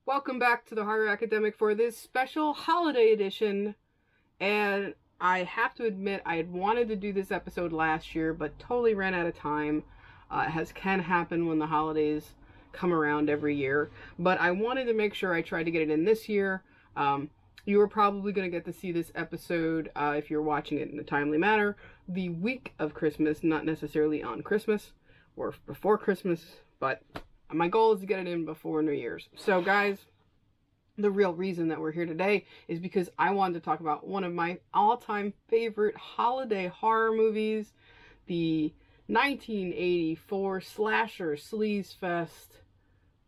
Welcome back to the Horror Academic for this special holiday edition. And I have to admit, I had wanted to do this episode last year, but totally ran out of time, as can happen when the holidays come around every year. But I wanted to make sure I tried to get it in this year. You are probably going to get to see this episode, if you're watching it in a timely manner, the week of Christmas, not necessarily on Christmas or before Christmas, but my goal is to get it in before New Year's. So guys, the real reason that we're here today is because I wanted to talk about one of my all-time favorite holiday horror movies, the 1984 slasher sleaze fest,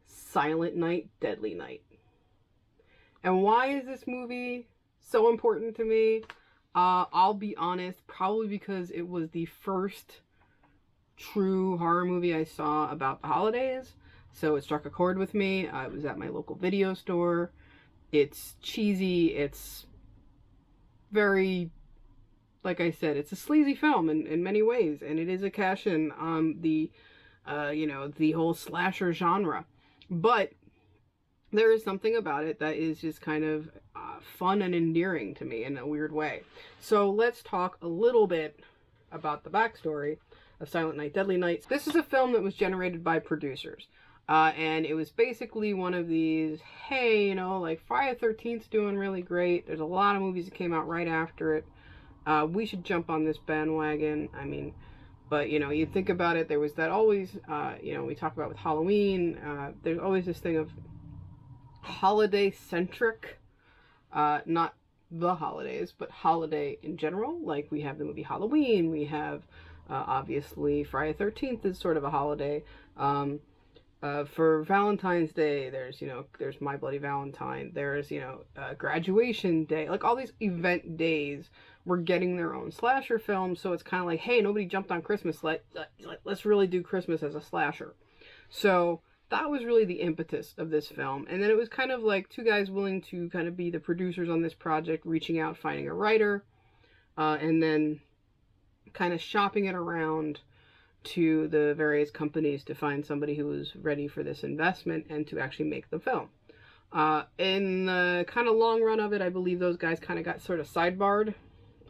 Silent Night, Deadly Night. And why is this movie so important to me? I'll be honest, probably because it was the first true horror movie I saw about the holidays. So it struck a chord with me. It was at my local video store. It's cheesy. It's very, like I said, it's a sleazy film in many ways. And it is a cash-in on the, the whole slasher genre. But there is something about it that is just kind of fun and endearing to me in a weird way. So let's talk a little bit about the backstory of Silent Night, Deadly Night. This is a film that was generated by producers. And it was basically one of these, hey, like Friday the 13th's doing really great. There's a lot of movies that came out right after it. We should jump on this bandwagon. I mean, but, you think about it, there was that always, we talk about with Halloween, there's always this thing of holiday-centric, not the holidays, but holiday in general. Like, we have the movie Halloween, we have, obviously, Friday the 13th is sort of a holiday. For Valentine's Day, there's My Bloody Valentine, there's, Graduation Day, like all these event days were getting their own slasher films, so it's kind of like, hey, nobody jumped on Christmas, let's really do Christmas as a slasher. So that was really the impetus of this film, and then it was kind of like two guys willing to kind of be the producers on this project, reaching out, finding a writer, and then kind of shopping it around to the various companies to find somebody who was ready for this investment and to actually make the film. In the kind of long run of it, I believe those guys kind of got sort of sidebarred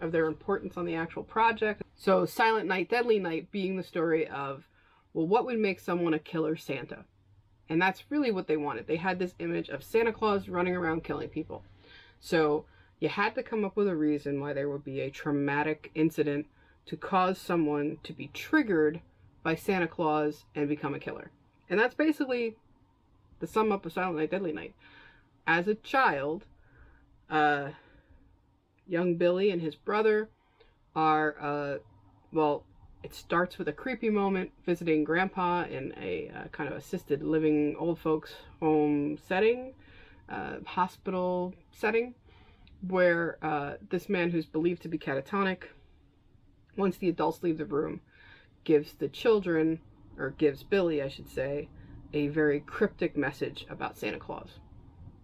of their importance on the actual project. So Silent Night, Deadly Night being the story of, well, what would make someone a killer Santa? And that's really what they wanted. They had this image of Santa Claus running around killing people. So you had to come up with a reason why there would be a traumatic incident to cause someone to be triggered by Santa Claus and become a killer. And that's basically the sum up of Silent Night, Deadly Night. As a child, young Billy and his brother are, it starts with a creepy moment visiting Grandpa in a kind of assisted living old folks home setting, hospital setting, where this man who's believed to be catatonic, once the adults leave the room, gives the children, or gives Billy, I should say, a very cryptic message about Santa Claus.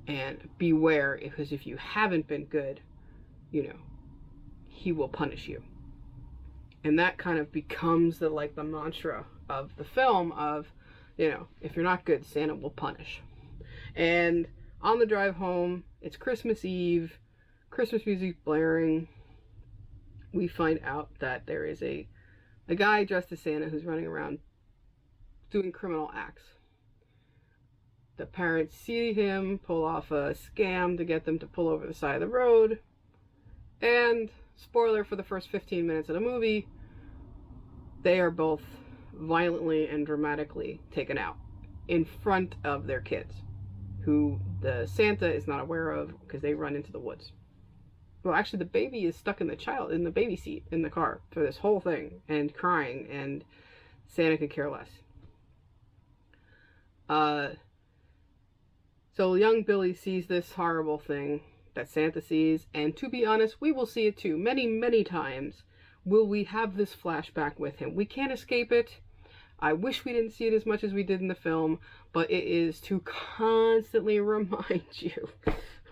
And beware, because if you haven't been good, he will punish you. And that kind of becomes the mantra of the film of, if you're not good, Santa will punish. And on the drive home, it's Christmas Eve, Christmas music blaring. We find out that there is a guy dressed as Santa who's running around doing criminal acts. The parents see him pull off a scam to get them to pull over the side of the road. And, spoiler for the first 15 minutes of the movie, they are both violently and dramatically taken out in front of their kids, who the Santa is not aware of because they run into the woods. Well, actually, the baby is stuck in the baby seat in the car for this whole thing and crying, and Santa could care less. So young Billy sees this horrible thing that Santa sees, and to be honest, we will see it too. Many, many times will we have this flashback with him. We can't escape it. I wish we didn't see it as much as we did in the film, but it is to constantly remind you,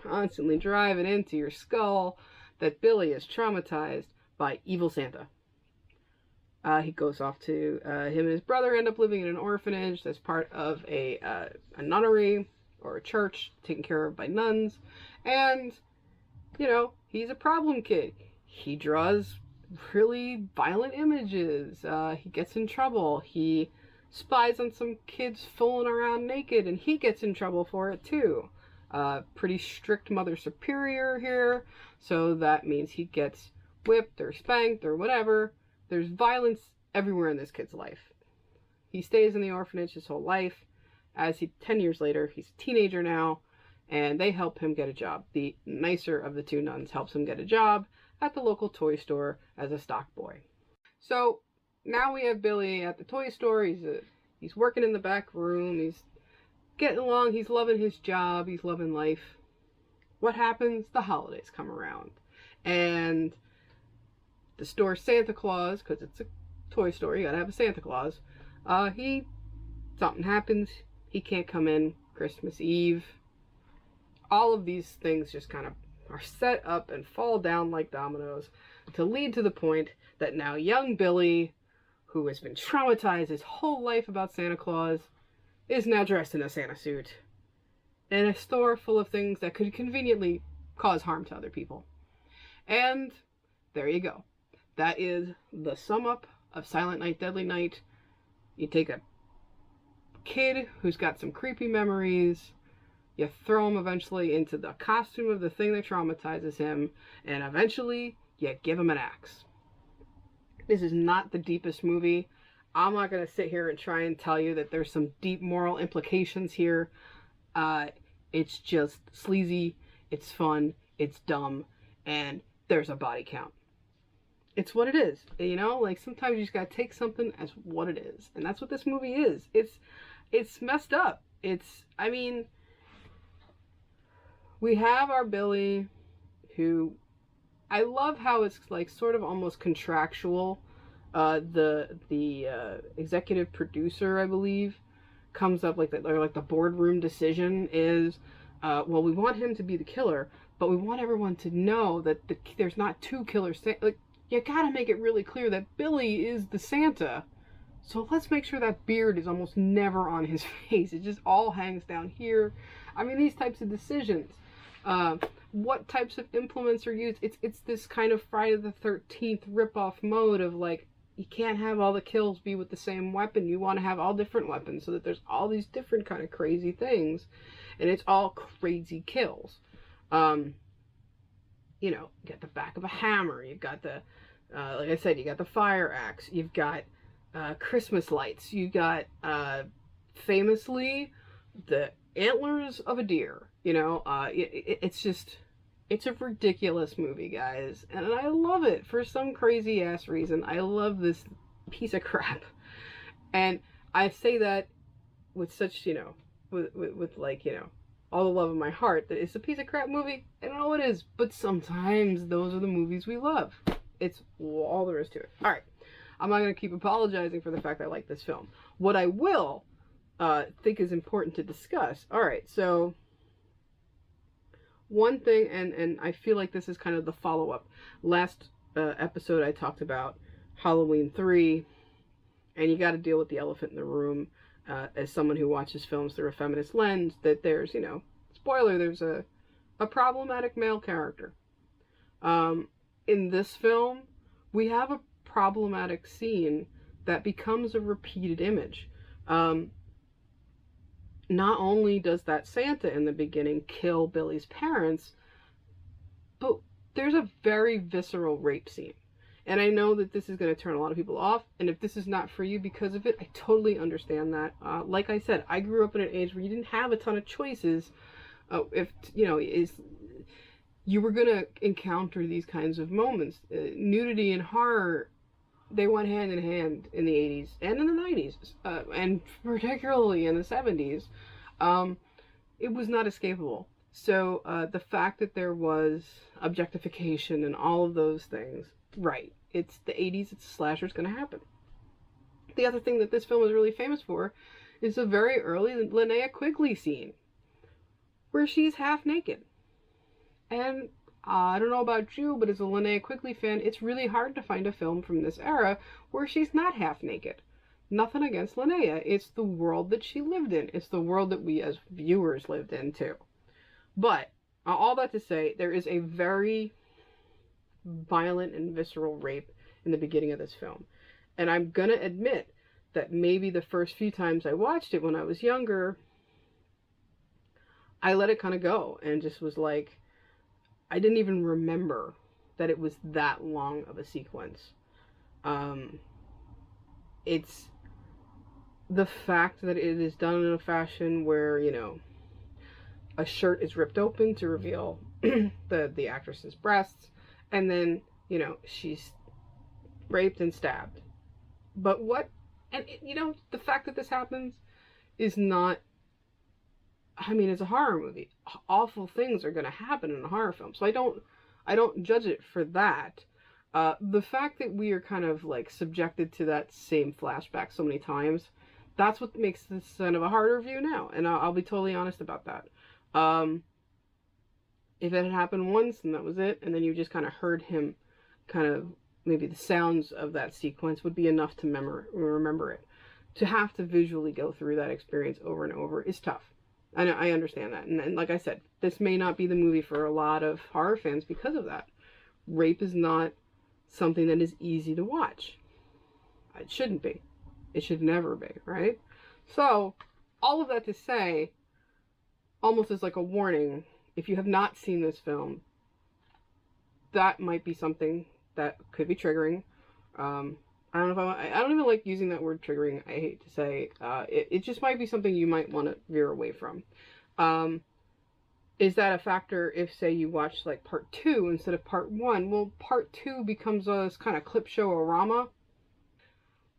constantly drive it into your skull that Billy is traumatized by evil Santa. He goes off to, him and his brother end up living in an orphanage that's part of a nunnery, or a church taken care of by nuns. And, you know, he's a problem kid. He draws really violent images. He gets in trouble. He spies on some kids fooling around naked, and he gets in trouble for it too. Pretty strict mother superior here, so that means he gets whipped or spanked or whatever. There's violence everywhere in this kid's life. He stays in the orphanage his whole life. 10 years later, he's a teenager now, and they help him get a job. The nicer of the two nuns helps him get a job at the local toy store as a stock boy. So now we have Billy at the toy store. He's working in the back room. He's getting along. He's loving his job. He's loving life. What happens? The holidays come around, and the store Santa Claus, because it's a toy store, you gotta have a Santa Claus. Something happens. He can't come in Christmas Eve. All of these things just kind of are set up and fall down like dominoes to lead to the point that now young Billy, who has been traumatized his whole life about Santa Claus, is now dressed in a Santa suit in a store full of things that could conveniently cause harm to other people. And there you go. That is the sum up of Silent Night, Deadly Night. You take a kid who's got some creepy memories, you throw him eventually into the costume of the thing that traumatizes him, and eventually you give him an axe. This is not the deepest movie. I'm not going to sit here and try and tell you that there's some deep moral implications here. It's just sleazy, it's fun, it's dumb, and there's a body count. It's what it is, you know? Like, sometimes you just gotta take something as what it is. And that's what this movie is. It's messed up. I mean, we have our Billy, who, I love how it's, like, sort of almost contractual. The executive producer, I believe, comes up, like, the boardroom decision is, well, we want him to be the killer, but we want everyone to know that there's not two killers. Like, you gotta make it really clear that Billy is the Santa. So let's make sure that beard is almost never on his face. It just all hangs down here. I mean, these types of decisions. What types of implements are used? It's this kind of Friday the 13th ripoff mode of, like, you can't have all the kills be with the same weapon. You want to have all different weapons so that there's all these different kind of crazy things. And it's all crazy kills. You know, you got the back of a hammer. You've got the, like I said, you got the fire axe. You've got Christmas lights. You got, famously, the antlers of a deer. You know, it's just, it's a ridiculous movie, guys. And I love it for some crazy ass reason. I love this piece of crap. And I say that with such, you know, with like, you know, all the love in my heart, that it's a piece of crap movie. I don't know what it is, but sometimes those are the movies we love. It's all there is to it. All right. I'm not going to keep apologizing for the fact that I like this film. What I will think is important to discuss. All right. So one thing, and I feel like this is kind of the follow-up. Last episode I talked about Halloween 3, and you got to deal with the elephant in the room. As someone who watches films through a feminist lens, that there's, you know, spoiler, there's a problematic male character. In this film, we have a problematic scene that becomes a repeated image. Not only does that Santa in the beginning kill Billy's parents, but there's a very visceral rape scene. And I know that this is going to turn a lot of people off, and if this is not for you because of it, I totally understand that. Like I said, I grew up in an age where you didn't have a ton of choices. If, you know, you were going to encounter these kinds of moments. Nudity and horror, they went hand in hand in the 80s and in the 90s, and particularly in the 70s. It was not escapable. So the fact that there was objectification and all of those things, right, it's the 80s, it's a slasher, it's going to happen. The other thing that this film is really famous for is a very early Linnea Quigley scene where she's half naked. And I don't know about you, but as a Linnea Quigley fan, it's really hard to find a film from this era where she's not half naked. Nothing against Linnea. It's the world that she lived in. It's the world that we as viewers lived in too. But all that to say, there is a very violent and visceral rape in the beginning of this film. And I'm gonna admit that maybe the first few times I watched it when I was younger, I let it kind of go and just was like, I didn't even remember that it was that long of a sequence. It's the fact that it is done in a fashion where, you know, a shirt is ripped open to reveal the actress's breasts, and then, you know, she's raped and stabbed. But what, and you know, the fact that this happens is not, I mean, it's a horror movie. Awful things are going to happen in a horror film. So I don't judge it for that. The fact that we are kind of like subjected to that same flashback so many times, that's what makes this kind of a harder view now. And I'll be totally honest about that. If it had happened once and that was it, and then you just kind of heard him kind of, maybe the sounds of that sequence would be enough to remember it. To have to visually go through that experience over and over is tough. I understand that. And like I said, this may not be the movie for a lot of horror fans because of that. Rape is not something that is easy to watch. It shouldn't be. It should never be, right? So, all of that to say, almost as like a warning, if you have not seen this film, that might be something that could be triggering. I don't know if I don't even like using that word triggering. I hate to say, it just might be something you might want to veer away from. Is that a factor if, say, you watch like part 2 instead of part 1? Well, part 2 becomes this kind of clip show-orama.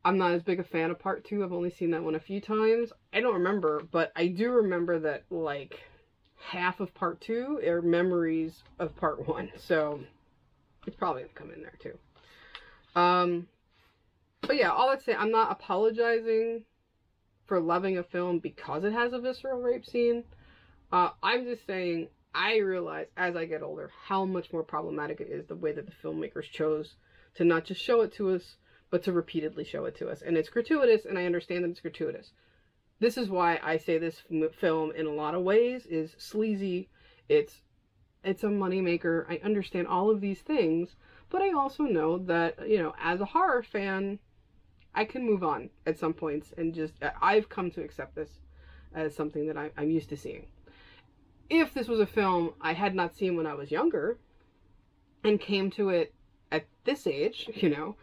I'm not as big a fan of part 2. I've only seen that one a few times. I don't remember, but I do remember that like half of part 2 are memories of part 1. So it's probably gonna come in there too. But yeah, all that to say, I'm not apologizing for loving a film because it has a visceral rape scene. I'm just saying, I realize as I get older how much more problematic it is the way that the filmmakers chose to not just show it to us, but to repeatedly show it to us. And it's gratuitous, and I understand that it's gratuitous. This is why I say this film, in a lot of ways, is sleazy. It's a moneymaker. I understand all of these things, but I also know that, you know, as a horror fan, I can move on at some points, and just, I've come to accept this as something that I'm used to seeing. If this was a film I had not seen when I was younger, and came to it at this age, you know,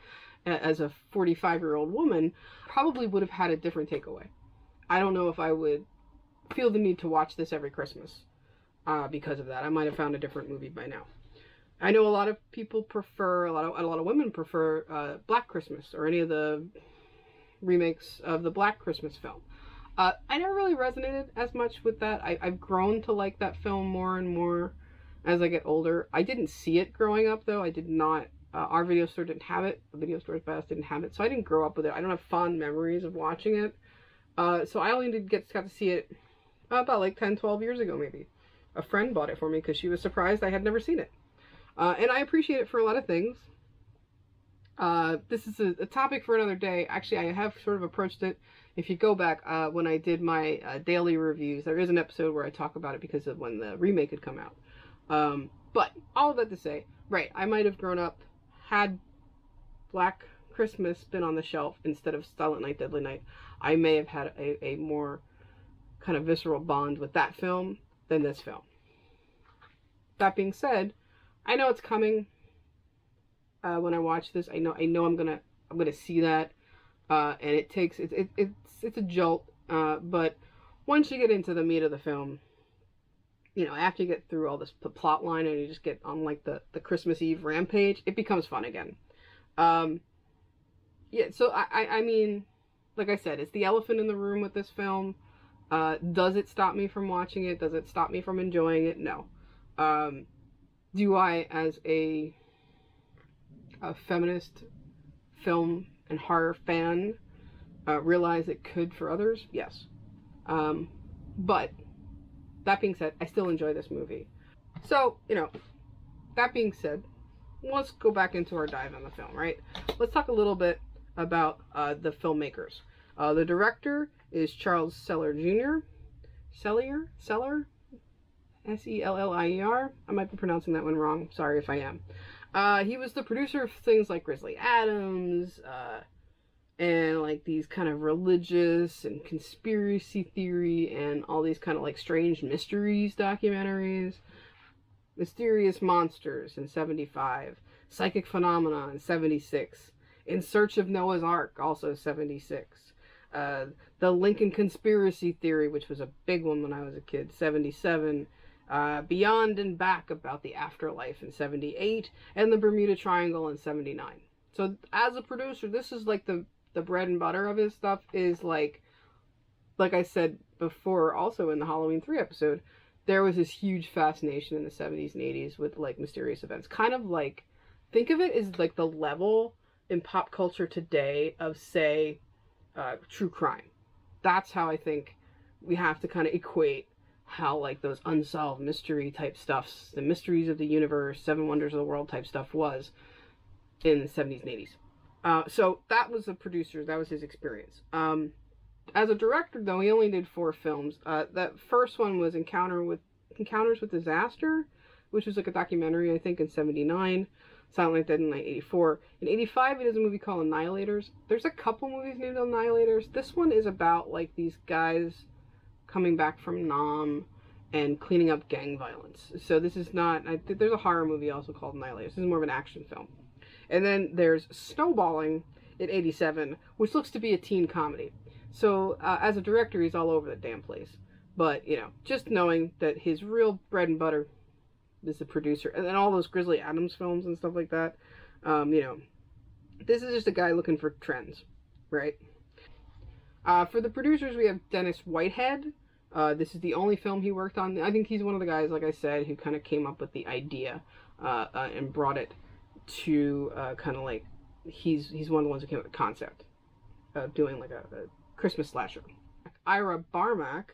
as a 45-year-old woman, probably would have had a different takeaway. I don't know if I would feel the need to watch this every Christmas because of that. I might have found a different movie by now. I know a lot of people prefer, a lot of women prefer Black Christmas or any of the remakes of the Black Christmas film. I never really resonated as much with that. I've grown to like that film more and more as I get older. I didn't see it growing up, though. I did not. Our video store didn't have it. The video stores by us didn't have it, so I didn't grow up with it. I don't have fond memories of watching it. So I only got to see it about like 10, 12 years ago, maybe. A friend bought it for me because she was surprised I had never seen it. And I appreciate it for a lot of things. This is a topic for another day. Actually, I have sort of approached it. If you go back, when I did my daily reviews, there is an episode where I talk about it because of when the remake had come out. But all of that to say, right, I might have grown up, had Black Christmas been on the shelf instead of Silent Night, Deadly Night, I may have had a more kind of visceral bond with that film than this film. That being said, I know it's coming. When I watch this, I know I'm gonna see that, and it's a jolt. But once you get into the meat of the film, you know, after you get through all this plot line and you just get on like the Christmas Eve rampage, it becomes fun again. Yeah. So I mean, like I said, it's the elephant in the room with this film. Does it stop me from watching it? Does it stop me from enjoying it? No. Do I, as a feminist film and horror fan, realize it could for others? Yes. But that being said, I still enjoy this movie. So, you know, that being said, let's go back into our dive on the film, right? Let's talk a little bit about the filmmakers. The director is Charles Seller Jr. Seller? Sellier. I might be pronouncing that one wrong. Sorry if I am. He was the producer of things like Grizzly Adams, and like these kind of religious and conspiracy theory and all these kind of like strange mysteries documentaries. Mysterious Monsters in 75, Psychic Phenomena in 76, In Search of Noah's Ark, also 76, The Lincoln Conspiracy Theory, which was a big one when I was a kid, 77, Beyond and Back, about the afterlife, in 78, and The Bermuda Triangle in 79. So as a producer, this is like the bread and butter of his stuff. Is like I said before, also in the Halloween 3 episode, there was this huge fascination in the 70s and 80s with like mysterious events. Kind of like, think of it as like the level in pop culture today of, say, true crime. That's how I think we have to kind of equate how like those unsolved mystery type stuffs, the mysteries of the universe, Seven Wonders of the World type stuff was in the 70s and 80s. So that was a producer, that was his experience. As a director, though, he only did 4 films. That first one was Encounters with Disaster, which was like a documentary, I think, in 79. Silent Night Dead in 1984. In 85, he does a movie called Annihilators. There's a couple movies named Annihilators. This one is about like these guys coming back from Nam and cleaning up gang violence. So this is not, there's a horror movie also called Annihilators. This is more of an action film. And then there's Snowballing in 87, which looks to be a teen comedy. So as a director, he's all over the damn place. But, you know, just knowing that his real bread and butter is the producer, and then all those Grizzly Adams films and stuff like that, you know, this is just a guy looking for trends, right? For the producers, we have Dennis Whitehead. This is the only film he worked on. I think he's one of the guys, like I said, who kind of came up with the idea and brought it to kind of like, he's one of the ones who came up with the concept of doing like a Christmas slasher. Ira Barmak,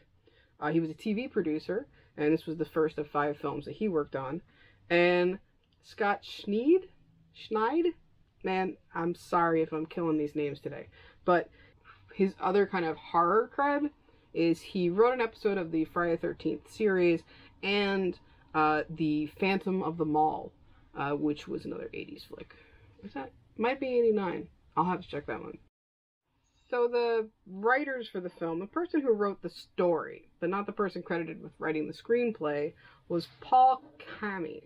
he was a TV producer, and this was the first of 5 films that he worked on. And Scott Schneid? Man, I'm sorry if I'm killing these names today. But his other kind of horror cred is he wrote an episode of the Friday the 13th series and the Phantom of the Mall, which was another 80s flick. Was that? Might be 89. I'll have to check that one. So the writers for the film, the person who wrote the story, but not the person credited with writing the screenplay, was Paul Caimi.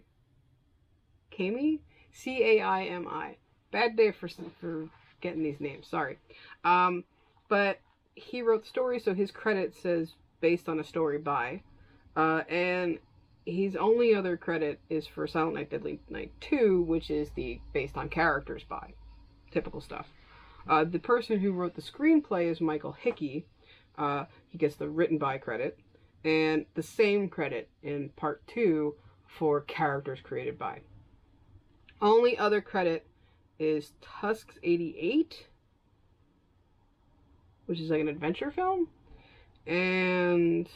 Caimi? C-A-I-M-I. Bad day for getting these names, sorry. But he wrote the story, so his credit says based on a story by. And his only other credit is for Silent Night Deadly Night 2, which is the based on characters by. Typical stuff. The person who wrote the screenplay is Michael Hickey. He gets the written by credit, and the same credit in part 2 for characters created by. Only other credit is Tusk's 88, which is like an adventure film, and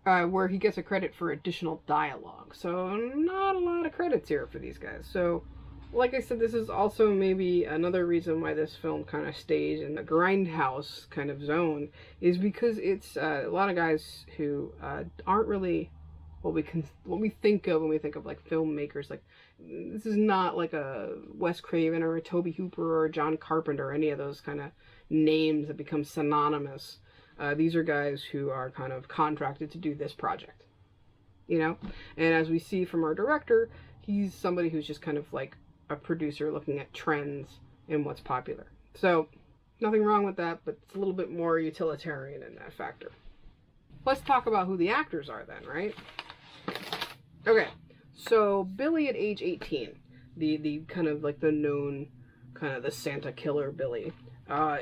where he gets a credit for additional dialogue. So not a lot of credits here for these guys. So like I said, this is also maybe another reason why this film kind of stays in the grindhouse kind of zone, is because it's a lot of guys who aren't really what we think of when we think of like filmmakers. Like, this is not like a Wes Craven or a Tobe Hooper or a John Carpenter or any of those kind of names that become synonymous. These are guys who are kind of contracted to do this project, you know? And as we see from our director, he's somebody who's just kind of like a producer looking at trends and what's popular. So nothing wrong with that, but it's a little bit more utilitarian in that factor. Let's talk about who the actors are then, right? Okay, so Billy at age 18, the kind of like the known kind of the Santa killer Billy,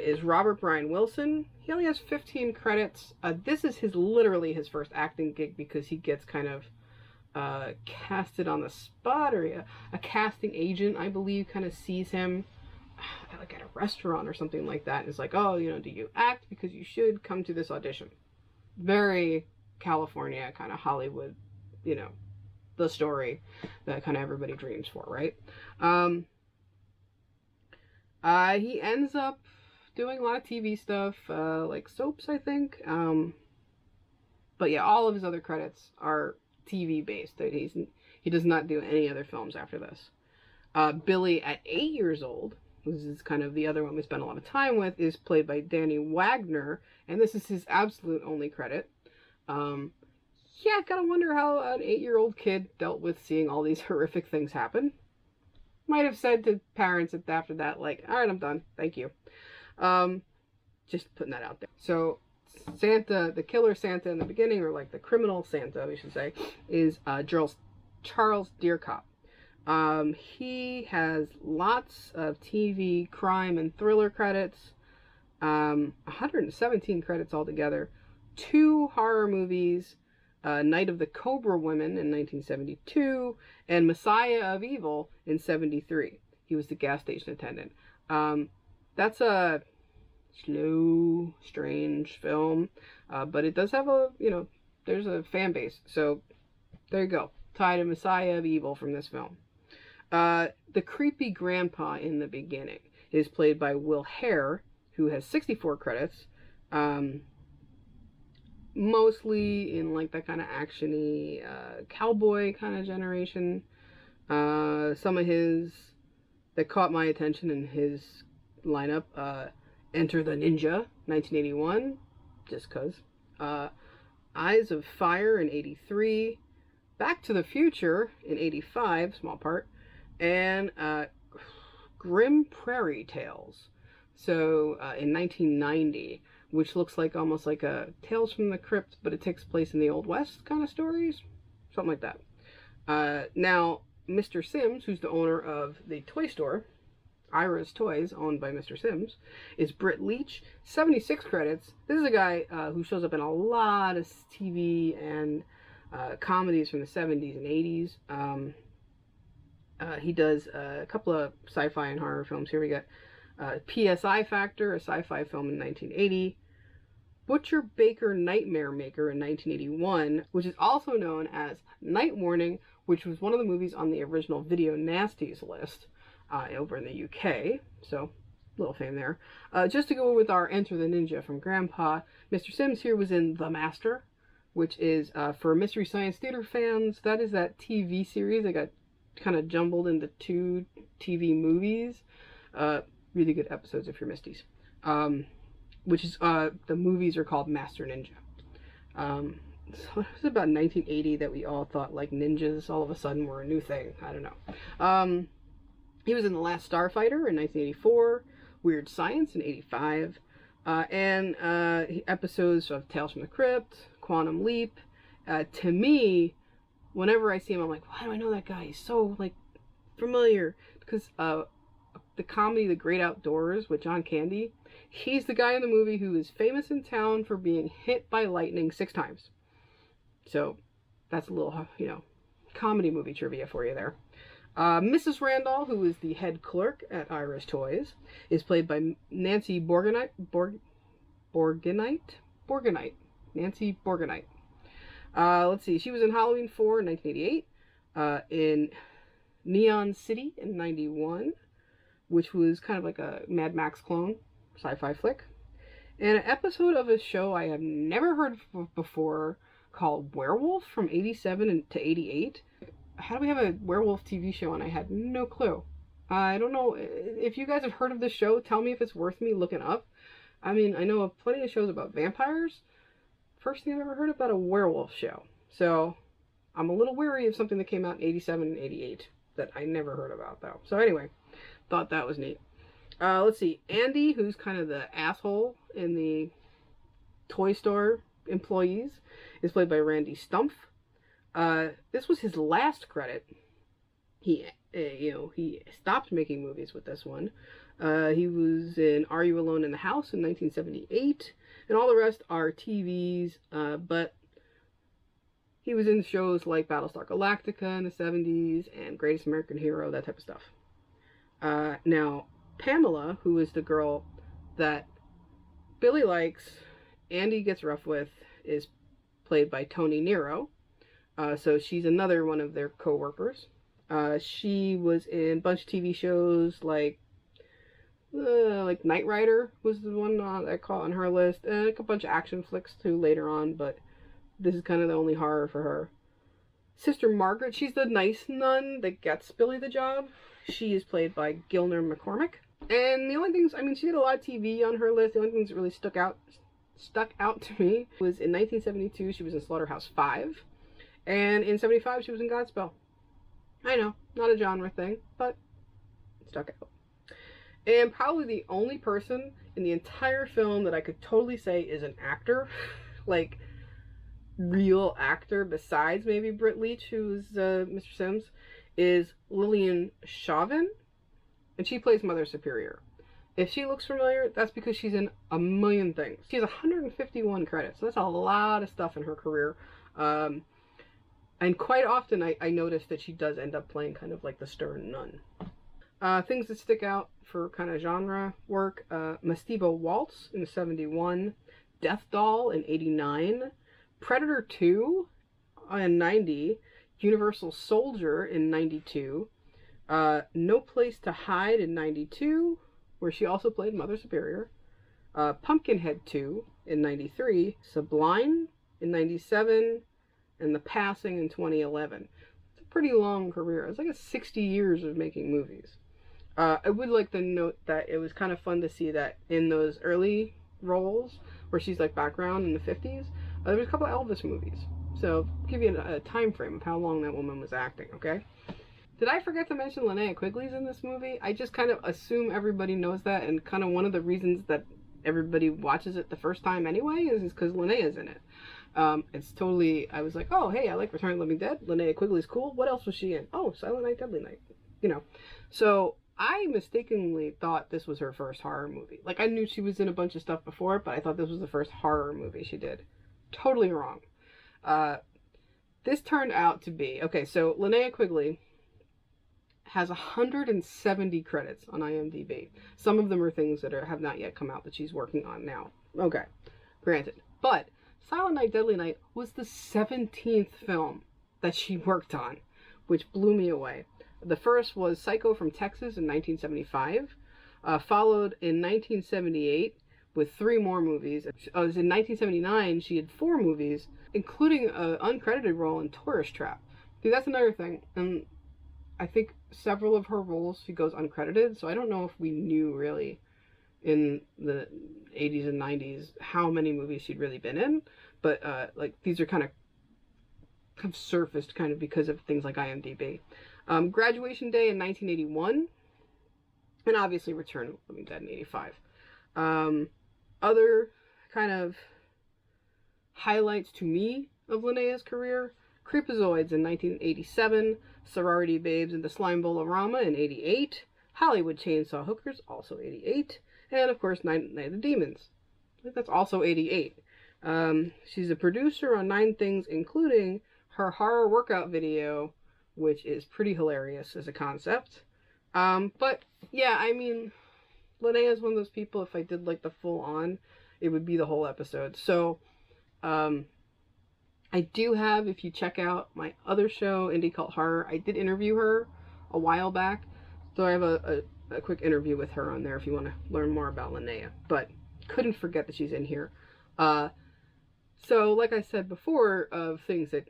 is Robert Brian Wilson. He only has 15 credits. This is literally his first acting gig, because he gets kind of casted on the spot, or a casting agent, I believe, kind of sees him like at a restaurant or something like that, and is like, oh, you know, do you act? Because you should come to this audition. Very California, kind of Hollywood, you know, the story that kind of everybody dreams for, right? He ends up doing a lot of TV stuff, like soaps, I think. But yeah, all of his other credits are TV based. He does not do any other films after this. Billy at 8 years old, this is kind of the other one we spent a lot of time with, is played by Danny Wagner, and this is his absolute only credit. Yeah, gotta wonder how an 8-year-old kid dealt with seeing all these horrific things happen. Might have said to parents after that, like, all right, I'm done, thank you. Just putting that out there. So Santa, the killer Santa in the beginning, or like the criminal Santa, we should say, is Charles Deercop. He has lots of TV, crime, and thriller credits. 117 credits altogether. 2 horror movies, Night of the Cobra Women in 1972, and Messiah of Evil in 73. He was the gas station attendant. That's a slow, strange film, but it does have there's a fan base. So there you go. Tied to Messiah of Evil from this film. The creepy grandpa in the beginning is played by Will Hare, who has 64 credits. Mostly in like that kind of actiony cowboy kind of generation. Some of his that caught my attention in his lineup: Enter the Ninja, 1981, just cause. Eyes of Fire in 83, Back to the Future in 85, small part, and Grim Prairie Tales. So in 1990. Which looks like almost like a Tales from the Crypt, but it takes place in the Old West kind of stories. Something like that. Now, Mr. Sims, who's the owner of the toy store, Ira's Toys, owned by Mr. Sims, is Britt Leach, 76 credits. This is a guy who shows up in a lot of TV and comedies from the 70s and 80s. He does a couple of sci-fi and horror films. Here we got PSI Factor, a sci-fi film in 1980. Butcher Baker Nightmare Maker in 1981, which is also known as Night Warning, which was one of the movies on the original Video Nasties list over in the UK. So, little fame there. Just to go with our Enter the Ninja from Grandpa, Mr. Sims here was in The Master, which is, for Mystery Science Theater fans, that is that TV series that got kind of jumbled into 2 TV movies. Really good episodes if you're Misties. Which is, the movies are called Master Ninja. So it was about 1980 that we all thought like ninjas all of a sudden were a new thing. I don't know. He was in The Last Starfighter in 1984, Weird Science in 85, and episodes of Tales from the Crypt, Quantum Leap. To me, whenever I see him, I'm like, why do I know that guy? He's so, like, familiar. Because the comedy The Great Outdoors with John Candy, he's the guy in the movie who is famous in town for being hit by lightning 6 times. So that's a little, comedy movie trivia for you there. Mrs. Randall, who is the head clerk at Ira's Toys, is played by Nancy Borgenite. Nancy Borgenite. Let's see. She was in Halloween 4 in 1988, in Neon City in 91, which was kind of like a Mad Max clone, sci-fi flick, and an episode of a show I have never heard of before called Werewolf from 87 to 88. How do we have a werewolf TV show and I had no clue? I don't know. If you guys have heard of this show, tell me if it's worth me looking up. I mean, I know of plenty of shows about vampires. First thing I've ever heard about a werewolf show. So I'm a little weary of something that came out in 87 and 88 that I never heard about, though. So anyway, thought that was neat. Let's see. Andy, who's kind of the asshole in the toy store employees, is played by Randy Stumpf. This was his last credit. He stopped making movies with this one. He was in Are You Alone in the House in 1978, and all the rest are TVs, but he was in shows like Battlestar Galactica in the 70s and Greatest American Hero, that type of stuff. Now, Pamela, who is the girl that Billy likes, Andy gets rough with, is played by Toni Nero. So she's another one of their co-workers. She was in a bunch of TV shows like Like Knight Rider was the one I caught on her list, and like a bunch of action flicks too later on, but this is kind of the only horror for her. Sister Margaret, she's the nice nun that gets Billy the job. She is played by Gilner McCormick. And the only things, I mean, she had a lot of TV on her list. The only things that really stuck out to me was in 1972, she was in Slaughterhouse-5. And in 75, she was in Godspell. I know, not a genre thing, but it stuck out. And probably the only person in the entire film that I could totally say is an actor, like, real actor besides maybe Britt Leach, who's Mr. Sims, is Lillian Chauvin, and she plays Mother Superior. If she looks familiar, that's because she's in a million things. She has 151 credits, so that's a lot of stuff in her career. And quite often I notice that she does end up playing kind of like the stern nun. Things that stick out for kind of genre work, Mastaba Waltz in 71, Death Doll in 89, Predator 2 in 90, Universal Soldier in 92, No Place to Hide in 92, where she also played Mother Superior, Pumpkinhead 2 in 93, Sublime in 97, and The Passing in 2011. It's a pretty long career. It's like 60 years of making movies. I would like to note that it was kind of fun to see that in those early roles, where she's like background in the 50s, there was a couple of Elvis movies. So, I'll give you a time frame of how long that woman was acting, okay? Did I forget to mention Linnea Quigley's in this movie? I just kind of assume everybody knows that, and kind of one of the reasons that everybody watches it the first time anyway is because Linnea's in it. It's totally, I was like, oh, hey, I like Return of the Living Dead. Linnea Quigley's cool. What else was she in? Oh, Silent Night, Deadly Night. You know. So, I mistakenly thought this was her first horror movie. Like, I knew she was in a bunch of stuff before, but I thought this was the first horror movie she did. Totally wrong. This turned out to be, okay, so Linnea Quigley has 170 credits on IMDb. Some of them are things that have not yet come out that she's working on now. Okay, granted. But Silent Night, Deadly Night was the 17th film that she worked on, which blew me away. The first was Psycho from Texas in 1975, followed in 1978 with 3 more movies. In 1979, she had 4 movies, including an uncredited role in Tourist Trap. See, that's another thing. And I think several of her roles, she goes uncredited, so I don't know if we knew really in the 80s and 90s how many movies she'd really been in. But, like, these are kind of surfaced kind of because of things like IMDb. Graduation Day in 1981, and obviously Return of the Living Dead in 85. Other kind of highlights to me of Linnea's career, Creepazoids in 1987, Sorority Babes and the Slime Bowl-O-Rama in 88, Hollywood Chainsaw Hookers, also 88, and of course Night of the Demons. I think that's also 88. She's a producer on 9 things, including her horror workout video, which is pretty hilarious as a concept. But yeah, I mean, Linnea is one of those people, if I did like the full on, it would be the whole episode. So, I do have, if you check out my other show, Indie Cult Horror, I did interview her a while back. So I have a quick interview with her on there if you want to learn more about Linnea. But couldn't forget that she's in here. So like I said before, of things that,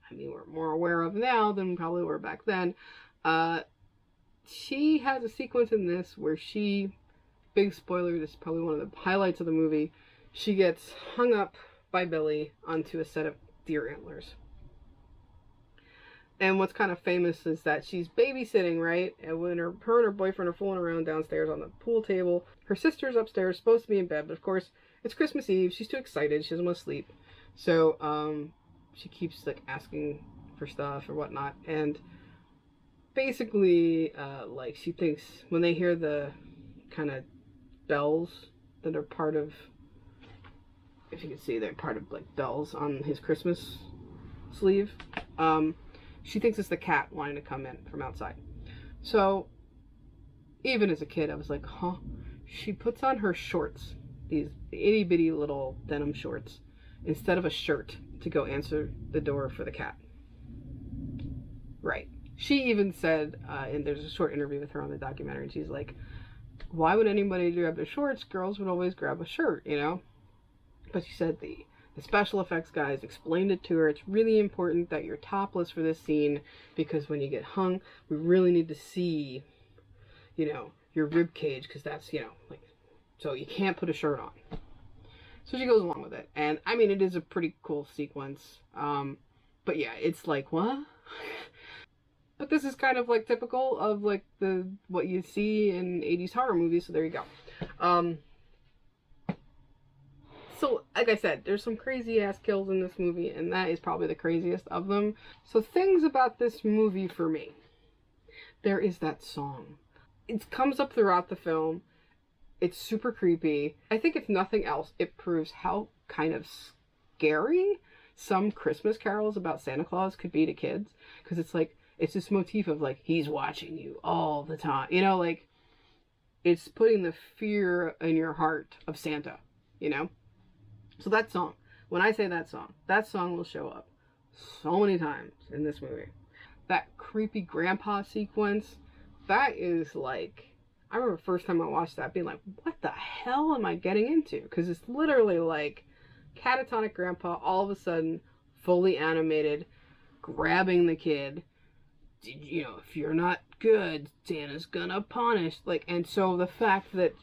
I mean, we're more aware of now than probably were back then. She has a sequence in this where she, big spoiler, this is probably one of the highlights of the movie, she gets hung up by Billy onto a set of deer antlers. And what's kind of famous is that she's babysitting, right? And when her and her boyfriend are fooling around downstairs on the pool table, her sister's upstairs, supposed to be in bed, but of course, it's Christmas Eve, she's too excited, she doesn't want to sleep. So, she keeps, like, asking for stuff or whatnot, and basically, like, she thinks, when they hear the kind of bells that are part of, if you can see, they're part of, like, bells on his Christmas sleeve, she thinks it's the cat wanting to come in from outside. So, even as a kid, I was like, huh? She puts on her shorts, these itty-bitty little denim shorts, instead of a shirt to go answer the door for the cat. Right. She even said, and there's a short interview with her on the documentary, and she's like, Why would anybody grab their shorts? Girls would always grab a shirt, you know? But she said the special effects guys explained it to her. It's really important that you're topless for this scene because when you get hung, we really need to see, you know, your rib cage because that's, you know, like, so you can't put a shirt on. So she goes along with it. And I mean, it is a pretty cool sequence. But yeah, it's like, what? But this is kind of like typical of like what you see in 80s horror movies. So there you go. So, like I said, there's some crazy ass kills in this movie, and that is probably the craziest of them. So, things about this movie for me. There is that song. It comes up throughout the film. It's super creepy. I think if nothing else, it proves how kind of scary some Christmas carols about Santa Claus could be to kids. Because it's like, it's this motif of like, he's watching you all the time. You know, like, it's putting the fear in your heart of Santa, you know? So that song, when I say that song will show up so many times in this movie. That creepy grandpa sequence, that is like, I remember the first time I watched that being like, what the hell am I getting into? Because it's literally like catatonic grandpa all of a sudden, fully animated, grabbing the kid. You know, if you're not good, Santa's gonna punish. Like, and so the fact that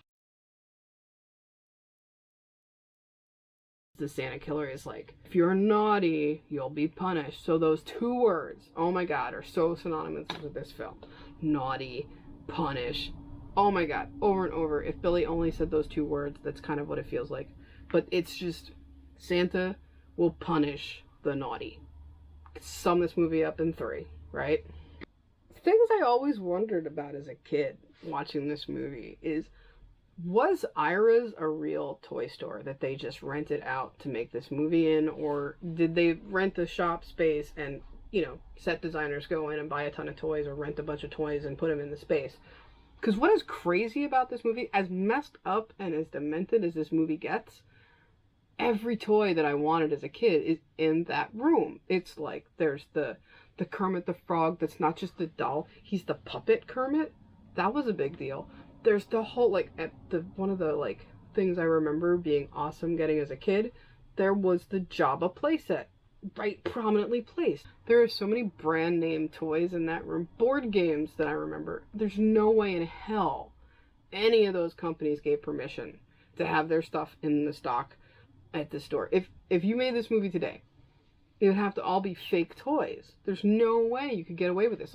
the Santa killer is like, if you're naughty, you'll be punished. So those two words, oh my god, are so synonymous with this film. Naughty, punish. Oh my god, over and over. If Billy only said those two words, that's kind of what it feels like. But it's just, Santa will punish the naughty. Sum this movie up in 3, right? Things I always wondered about as a kid watching this movie is, was Ira's a real toy store that they just rented out to make this movie in, or did they rent a shop space and, you know, set designers go in and buy a ton of toys or rent a bunch of toys and put them in the space? Because what is crazy about this movie, as messed up and as demented as this movie gets, every toy that I wanted as a kid is in that room. It's like, there's the Kermit the Frog that's not just the doll, he's the puppet Kermit. That was a big deal. There's the whole, like, at one of the, like, things I remember being awesome getting as a kid, there was the Jabba playset, right prominently placed. There are so many brand name toys in that room. Board games that I remember. There's no way in hell any of those companies gave permission to have their stuff in the stock at the store. If you made this movie today, it would have to all be fake toys. There's no way you could get away with this.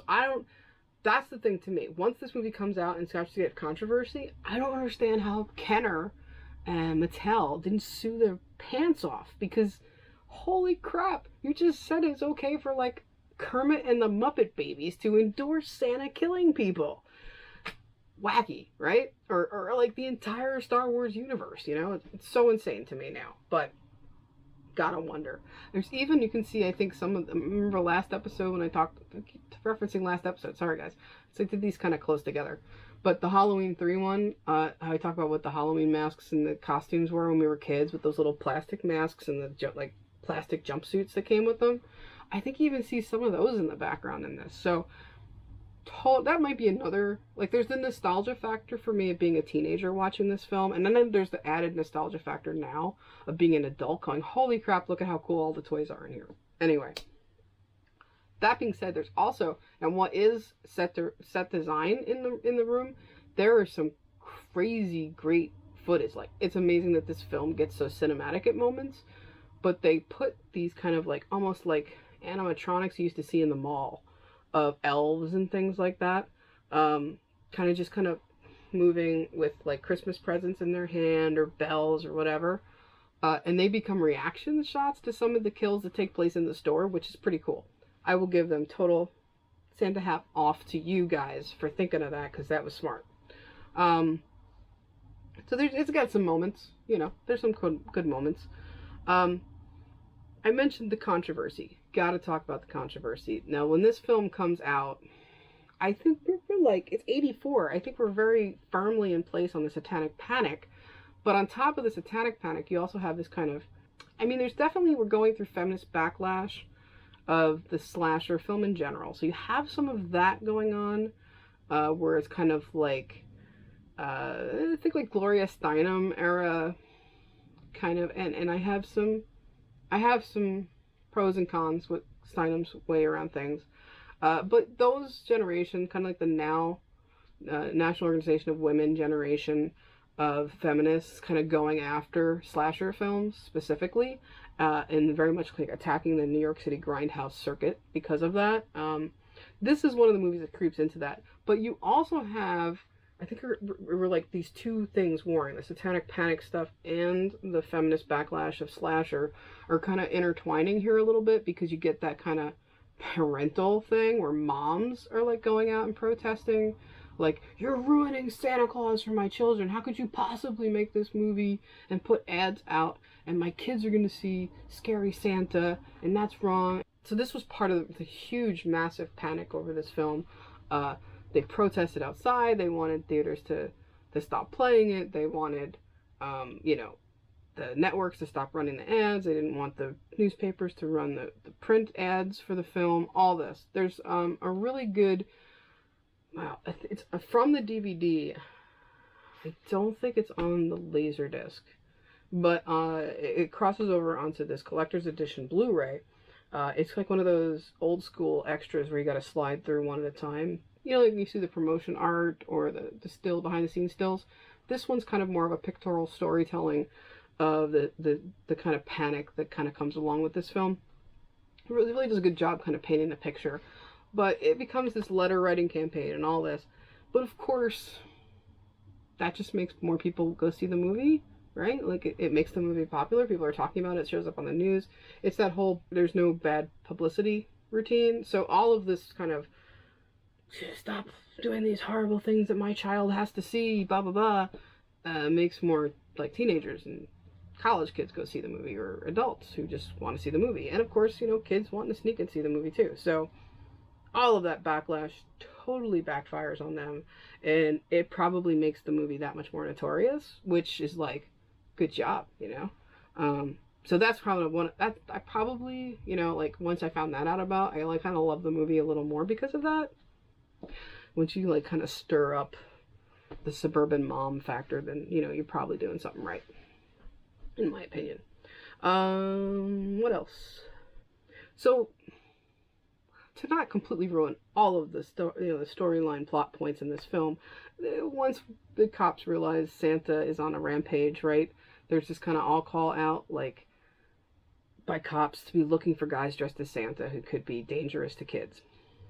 That's the thing to me. Once this movie comes out and starts to get controversy, I don't understand how Kenner and Mattel didn't sue their pants off, because holy crap, you just said it's okay for like Kermit and the Muppet Babies to endorse Santa killing people. Wacky, right? Or like the entire Star Wars universe, you know? It's so insane to me now, but gotta wonder. There's even, you can see, I think some of them, remember last episode when I keep referencing last episode, sorry guys, so I did these kind of close together, but the Halloween 3 one, how I talk about what the Halloween masks and the costumes were when we were kids, with those little plastic masks and the like plastic jumpsuits that came with them. I think you even see some of those in the background in this, so that might be another, like, there's the nostalgia factor for me of being a teenager watching this film, and then there's the added nostalgia factor now of being an adult going, holy crap, look at how cool all the toys are in here. Anyway, that being said, there's also, and what is set design in the room, there are some crazy great footage. Like, it's amazing that this film gets so cinematic at moments, but they put these kind of like almost like animatronics you used to see in the mall of elves and things like that, kind of moving with like Christmas presents in their hand or bells or whatever, and they become reaction shots to some of the kills that take place in the store, which is pretty cool. I will give them total Santa hat off to you guys for thinking of that, because that was smart. So it's got some moments, you know, there's some good moments. I mentioned the controversy. Gotta talk about the controversy. Now, when this film comes out, I think we're like, it's 84. I think we're very firmly in place on the Satanic Panic. But on top of the Satanic Panic, you also have this kind of, I mean, there's definitely, we're going through feminist backlash of the slasher film in general. So you have some of that going on, where it's kind of like, I think like Gloria Steinem era kind of, and I have some pros and cons with Steinem's way around things. But those generation, kind of like the now National Organization of Women generation of feminists, kind of going after slasher films specifically, and very much like attacking the New York City grindhouse circuit because of that. This is one of the movies that creeps into that. But you also have, I think we're like these two things warring, the satanic panic stuff and the feminist backlash of slasher are kind of intertwining here a little bit, because you get that kind of parental thing where moms are like going out and protesting, like, you're ruining Santa Claus for my children. How could you possibly make this movie and put ads out, and my kids are going to see Scary Santa, and that's wrong. So this was part of the huge, massive panic over this film. They protested outside. They wanted theaters to stop playing it. They wanted, you know, the networks to stop running the ads. They didn't want the newspapers to run the print ads for the film. All this. There's a really good, wow, it's from the DVD. I don't think it's on the Laserdisc, but it crosses over onto this collector's edition Blu-ray. It's like one of those old school extras where you got to slide through one at a time. You know, like you see the promotion art or the still behind the scenes stills. This one's kind of more of a pictorial storytelling of the kind of panic that kind of comes along with this film. It really does a good job kind of painting the picture. But it becomes this letter writing campaign and all this. But of course, that just makes more people go see the movie, right? Like it makes the movie popular. People are talking about it. It shows up on the news. It's that whole there's no bad publicity routine. So all of this kind of, stop doing these horrible things that my child has to see, blah, blah, blah, makes more like teenagers and college kids go see the movie, or adults who just want to see the movie. And of course, you know, kids want to sneak and see the movie too. So all of that backlash totally backfires on them, and it probably makes the movie that much more notorious, which is like, good job, you know. So that's probably one that I probably, you know, like once I found that out about, I like kind of love the movie a little more because of that. Once you like kind of stir up the suburban mom factor, then you know you're probably doing something right, in my opinion. What else? So, to not completely ruin all of the the storyline plot points in this film, once the cops realize Santa is on a rampage, right? There's this kind of all call out, like, by cops to be looking for guys dressed as Santa who could be dangerous to kids.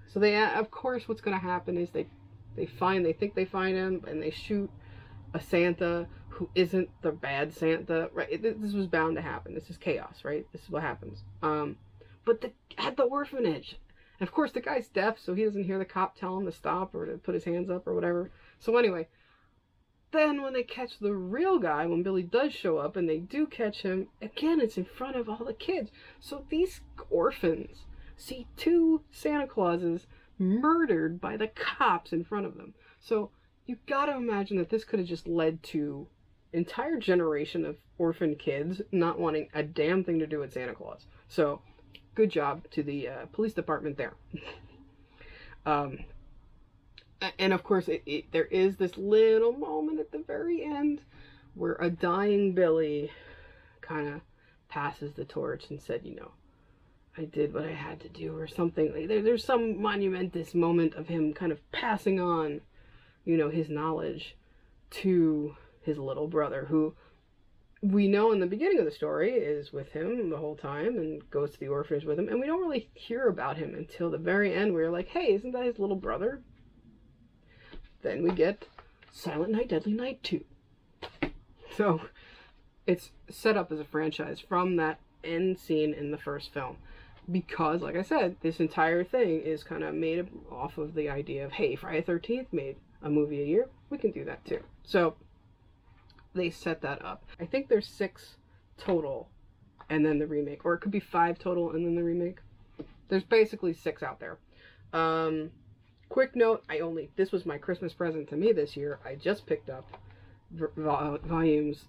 So they, of course, what's going to happen is they think they find him, and they shoot a Santa who isn't the bad Santa, right? This was bound to happen. This is chaos, right? This is what happens. But at the orphanage, and of course the guy's deaf, so he doesn't hear the cop tell him to stop or to put his hands up or whatever. So anyway, then when they catch the real guy, when Billy does show up, and they do catch him, again, it's in front of all the kids. So these orphans see two Santa Clauses murdered by the cops in front of them. So you gotta imagine that this could have just led to entire generation of orphan kids not wanting a damn thing to do with Santa Claus. So good job to the police department there. And of course, there is this little moment at the very end where a dying Billy kind of passes the torch and said, you know, I did what I had to do, or something. Like, there's some monumentous moment of him kind of passing on, you know, his knowledge to his little brother, who we know in the beginning of the story is with him the whole time and goes to the orphanage with him. And we don't really hear about him until the very end, where you're like, hey, isn't that his little brother? Then we get Silent Night, Deadly Night 2. So it's set up as a franchise from that end scene in the first film. Because, like I said, this entire thing is kind of made off of the idea of, hey, Friday the 13th made a movie a year, we can do that too. So they set that up. I think there's 6 total and then the remake, or it could be 5 total and then the remake. There's basically 6 out there. Quick note, this was my Christmas present to me this year. I just picked up volumes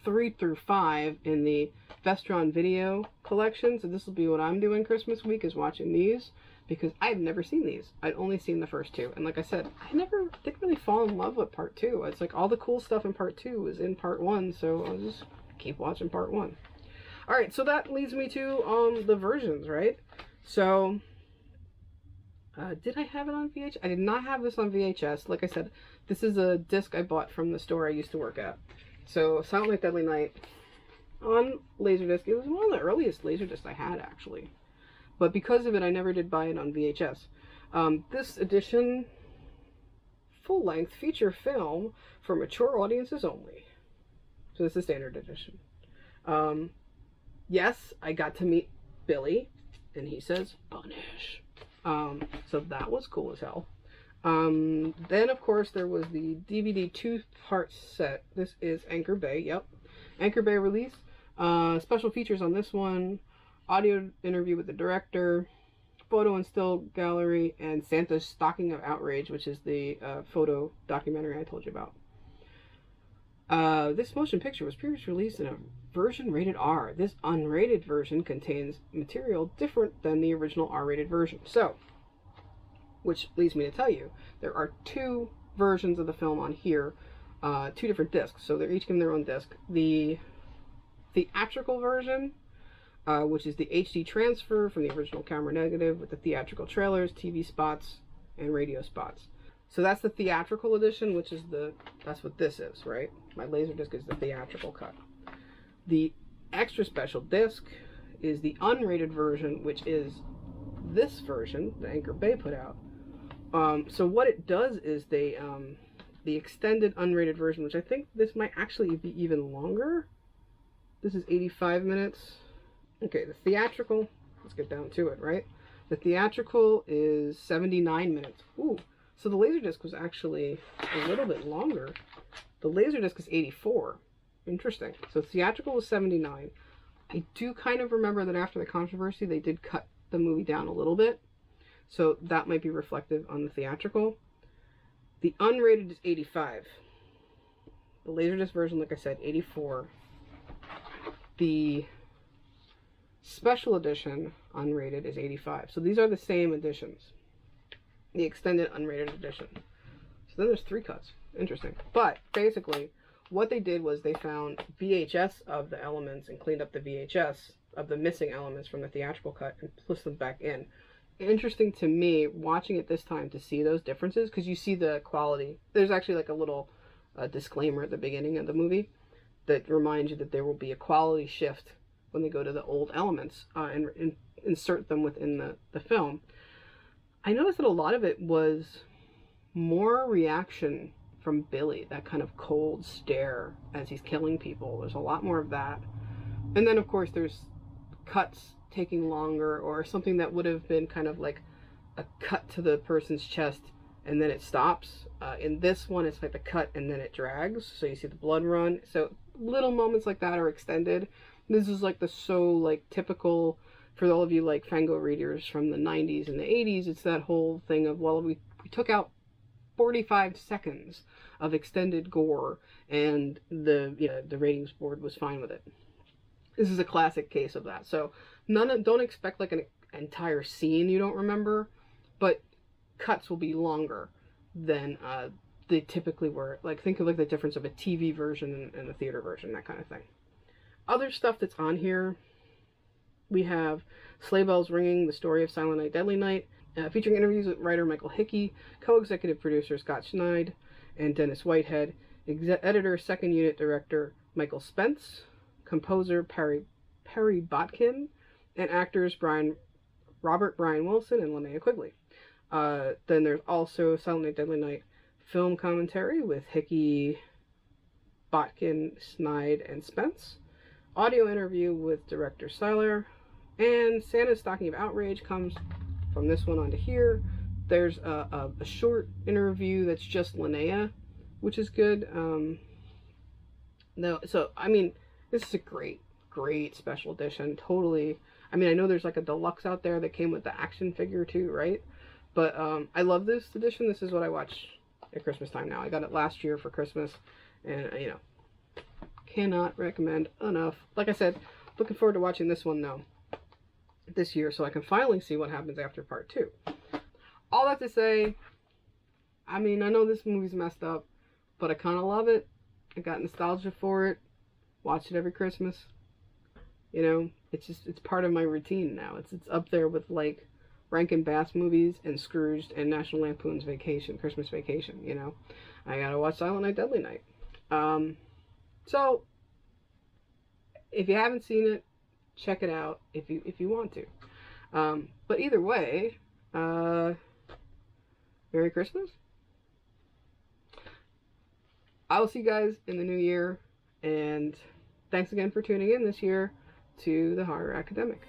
3 through 5 in the Vestron video collection. So this will be what I'm doing Christmas week, is watching these. because I had never seen these. I'd only seen the first two. And like I said, I never didn't really fall in love with part two. It's like all the cool stuff in part two was in part one, so I'll just keep watching part one. Alright, so that leads me to the versions, right? So, did I have it on VHS? I did not have this on VHS. Like I said, this is a disc I bought from the store I used to work at. So, Silent Night, Deadly Night on Laserdisc. It was one of the earliest Laserdiscs I had, actually. But because of it, I never did buy it on VHS. This edition, full-length feature film for mature audiences only. So this is standard edition. Yes, I got to meet Billy, and he says, "Punish." So that was cool as hell. Then, of course, there was the DVD 2-part set. This is Anchor Bay, yep. Anchor Bay release. Special features on this one. Audio interview with the director. Photo and still gallery. And Santa's Stocking of Outrage, which is the photo documentary I told you about. This motion picture was previously released in a version rated R. This unrated version contains material different than the original R-rated version. So, which leads me to tell you, there are two versions of the film on here, two different discs. So they're each given their own disc. The theatrical version, which is the HD transfer from the original camera negative with the theatrical trailers, TV spots, and radio spots. So that's the theatrical edition, which is that's what this is, right? My Laserdisc is the theatrical cut. The extra special disc is the unrated version, which is this version that Anchor Bay put out. So what it does is the extended unrated version, which I think this might actually be even longer. This is 85 minutes. Okay, the theatrical, let's get down to it, right? The theatrical is 79 minutes. Ooh. So the Laserdisc was actually a little bit longer. The Laserdisc is 84. Interesting. So theatrical was 79. I do kind of remember that after the controversy, they did cut the movie down a little bit. So that might be reflective on the theatrical. The unrated is 85. The Laserdisc version, like I said, 84. The special edition, unrated, is 85. So these are the same editions. The extended unrated edition. So then there's 3 cuts. Interesting. But basically, what they did was they found VHS of the elements and cleaned up the VHS of the missing elements from the theatrical cut and pushed them back in. Interesting to me, watching it this time, to see those differences, because you see the quality. There's actually like a little disclaimer at the beginning of the movie that reminds you that there will be a quality shift when they go to the old elements and insert them within the film. I noticed that a lot of it was more reaction from Billy, that kind of cold stare as he's killing people. There's a lot more of that. And then, of course, there's cuts taking longer, or something that would have been kind of like a cut to the person's chest and then it stops. In this one, it's like the cut and then it drags, so you see the blood run. So little moments like that are extended. This is like typical for all of you like Fango readers from the 90s and the 80s. It's that whole thing of, well, we took out 45 seconds of extended gore and the ratings board was fine with it. This is a classic case of that. So don't expect like an entire scene you don't remember, but cuts will be longer than they typically were. Like, think of like the difference of a TV version and a theater version, that kind of thing. Other stuff that's on here, we have Sleigh Bells Ringing, the story of Silent Night, Deadly Night, featuring interviews with writer Michael Hickey, co-executive producer Scott Schneid and Dennis Whitehead, editor, second unit director Michael Spence, composer Perry Botkin, and actors Robert Brian Wilson and Linnea Quigley. Then there's also Silent Night, Deadly Night film commentary with Hickey, Botkin, Schneid, and Spence. Audio interview with director Seiler. And Santa's Stocking of Outrage comes from this one onto here. There's a short interview that's just Linnea, which is good. So, I mean, this is a great special edition. Totally. I mean, I know there's like a deluxe out there that came with the action figure too, right? But I love this edition. This is what I watch at Christmas time now. I got it last year for Christmas, and cannot recommend enough. Like I said, looking forward to watching this one though. this year so I can finally see what happens after part 2. All that to say, I mean, I know this movie's messed up, but I kind of love it. I got nostalgia for it. Watch it every Christmas. You know, it's part of my routine now. It's up there with like Rankin Bass movies and Scrooged and National Lampoon's Vacation, Christmas Vacation, you know. I gotta watch Silent Night, Deadly Night. So if you haven't seen it, check it out if you want to. But either way, Merry Christmas. I will see you guys in the new year, and thanks again for tuning in this year to the Horror Academic.